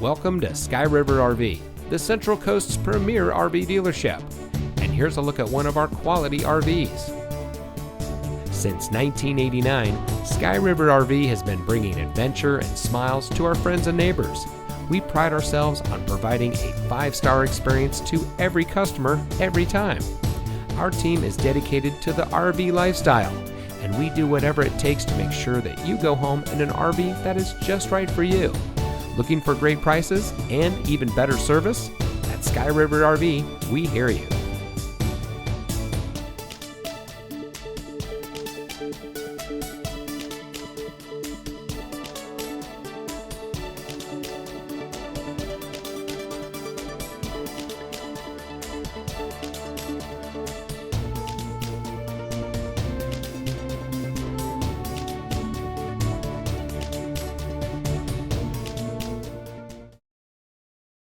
Welcome to Sky River RV, the Central Coast's premier RV dealership. And here's a look at one of our quality RVs. Since 1989, Sky River RV has been bringing adventure and smiles to our friends and neighbors. We pride ourselves on providing a 5-star experience to every customer every time. Our team is dedicated to the RV lifestyle, and we do whatever it takes to make sure that you go home in an RV that is just right for you. Looking for great prices and even better service? At Sky River RV, we hear you.